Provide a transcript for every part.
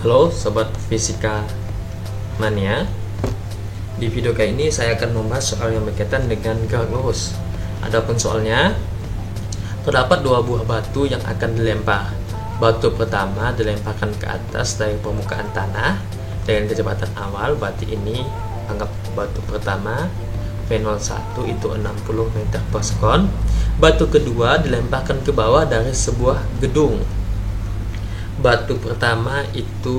Halo Sobat Fisika Mania. Di video kali ini saya akan membahas soal yang berkaitan dengan gerak lurus. Adapun soalnya, terdapat dua buah batu yang akan dilempar. Batu pertama dilemparkan ke atas dari permukaan tanah dengan kecepatan awal. Berarti ini anggap batu pertama V01 itu 60 meter per sekon. Batu kedua dilemparkan ke bawah dari sebuah gedung. Batu pertama itu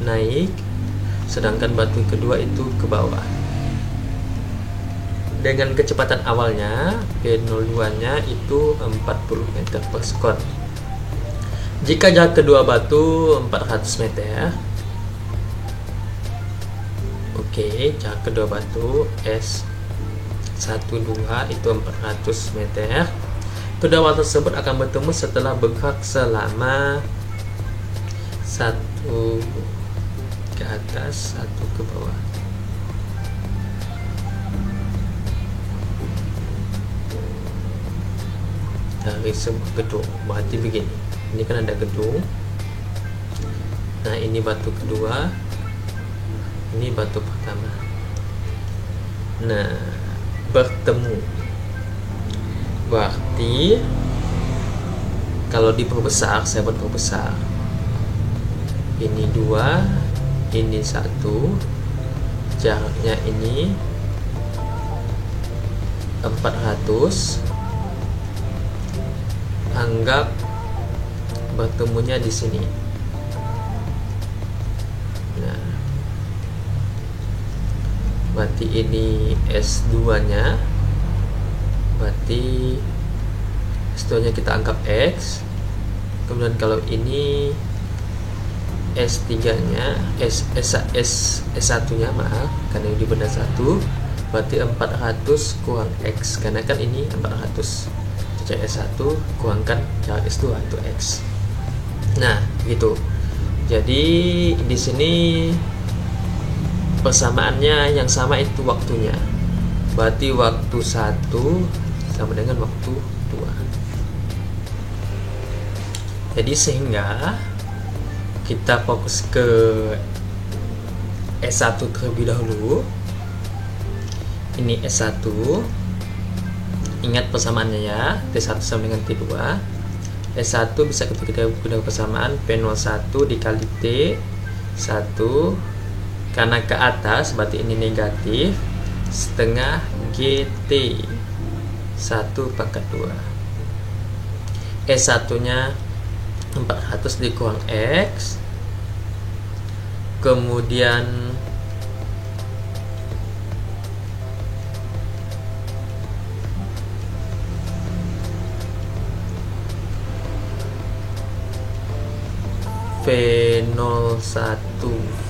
naik, sedangkan batu kedua itu ke bawah. Dengan kecepatan awalnya V02 nya itu 40 meter per sekon. Jika jarak kedua batu 400 meter, oke, jarak kedua batu S12 itu 400 meter. Kedua batu tersebut akan bertemu setelah bergerak selama satu ke atas, satu ke bawah. Dari sebuah gedung. Berarti begini. Ini kan ada gedung. Nah, ini batu kedua. Ini batu pertama. Nah, bertemu. Berarti kalau diperbesar, saya buat perbesar. Ini 2, ini 1. Jaraknya ini 400. Anggap bertemunya di sini. Nah, berarti ini S2-nya. Berarti S2 nya kita anggap X. Kemudian kalau ini S3 nya S1 nya maaf, karena ini benda 1, berarti 400 kurang X, karena kan ini 400. Jarak S1 kurangkan jarak S2 itu X. Nah, gitu. Jadi di sini persamaannya yang sama itu waktunya. Berarti waktu 1 sama dengan waktu 2. Jadi sehingga kita fokus ke S1 terlebih dahulu. Ini S1. Ingat persamaannya ya, T1 sama dengan T2. S1 bisa kita gunakan persamaan P01 dikali T1, karena ke atas berarti ini negatif, setengah GT 1 pangkat 2. S1 nya 400 dikurang X, kemudian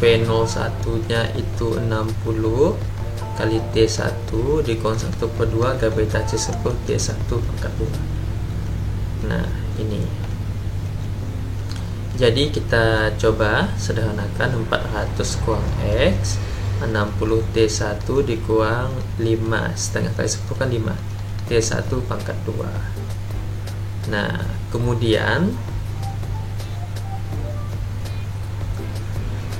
V01 nya itu 60 kali T1 dikurang 1/2 gravitasi 10 T1 pangkat 2. Nah, ini. Jadi kita coba sederhanakan 400 kurang X, 60 T1 dikurang 5, setengah kali 10 kan 5, T1 pangkat 2. Nah, kemudian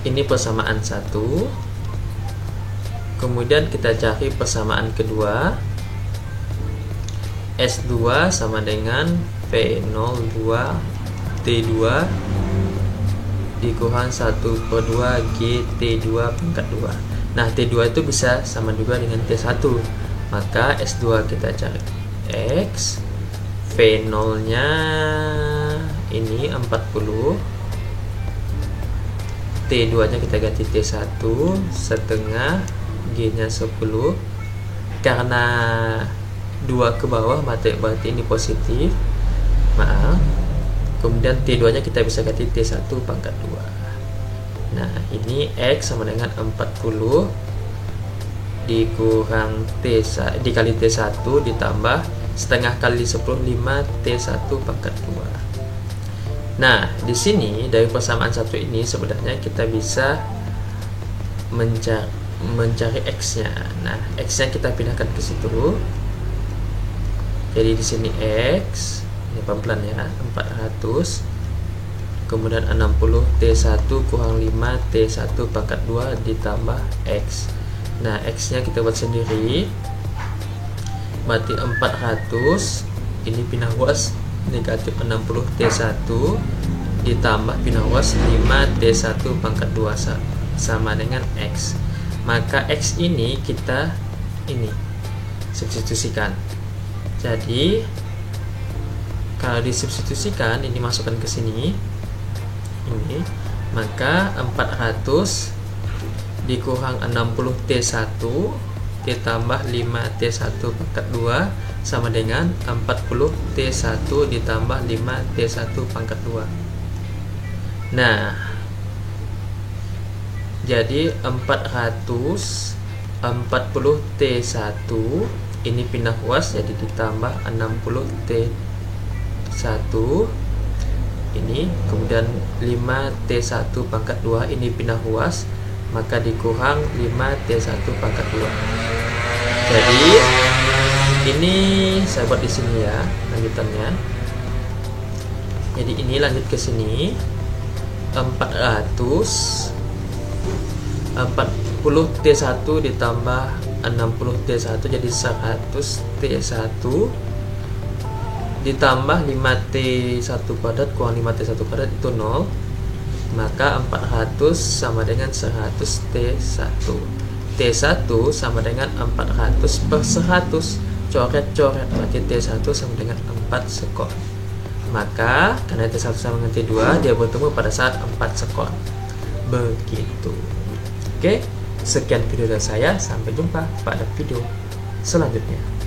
ini persamaan 1. Kemudian kita cari persamaan kedua. S2 sama dengan V02 T2 dikurang 1/2 GT2 pangkat 2. Nah, T2 itu bisa sama juga dengan T1. Maka S2 kita cari X. V0 nya ini 40. T2 nya kita ganti T1 setengah, G nya 10. Karena 2 ke bawah berarti ini positif, maaf. Kemudian T2 nya kita bisa ganti T1 pangkat 2. Nah, ini X sama dengan 40 dikurang T1 dikali T1 ditambah setengah kali 10, 5 T1 pangkat 2. Nah, di sini dari persamaan 1 ini sebenarnya kita bisa mencari X-nya. Nah, X-nya kita pindahkan ke situ. Jadi di sini X, ini pelan-pelan ya, 400 kemudian 60 T1 kurang 5 T1 pangkat 2 ditambah X. Nah, X nya kita buat sendiri, berarti 400, ini pindah ruas negatif 60 T1 ditambah pindah ruas 5 T1 pangkat 2 sama dengan X. Maka X ini kita ini substitusikan. Jadi kalau disubstitusikan, ini masukkan ke sini ini, maka 400 dikurang 60 T1 ditambah 5 T1 pangkat 2 sama dengan 40 T1 ditambah 5 T1 pangkat 2. Nah, jadi 440 T1 ini pindah ruas, jadi ditambah 60 T1 ini, kemudian 5 T1 pangkat 2 ini pindah ruas, maka dikurang 5 T1 pangkat 2. Jadi ini saya buat di sini ya lanjutannya. Jadi ini lanjut ke sini, 440 T1 ditambah 60 T1 jadi 100 T1 ditambah 5 T1 kuadrat kurang 5 T1 kuadrat itu 0, maka 400 sama dengan 100 T1. T1 sama dengan 400 per 100, coret-coret, berarti T1 sama dengan 4 sekon. Maka karena T1 sama dengan T2, dia bertemu pada saat 4 sekon. Begitu. Oke, sekian video dari saya, sampai jumpa pada video selanjutnya.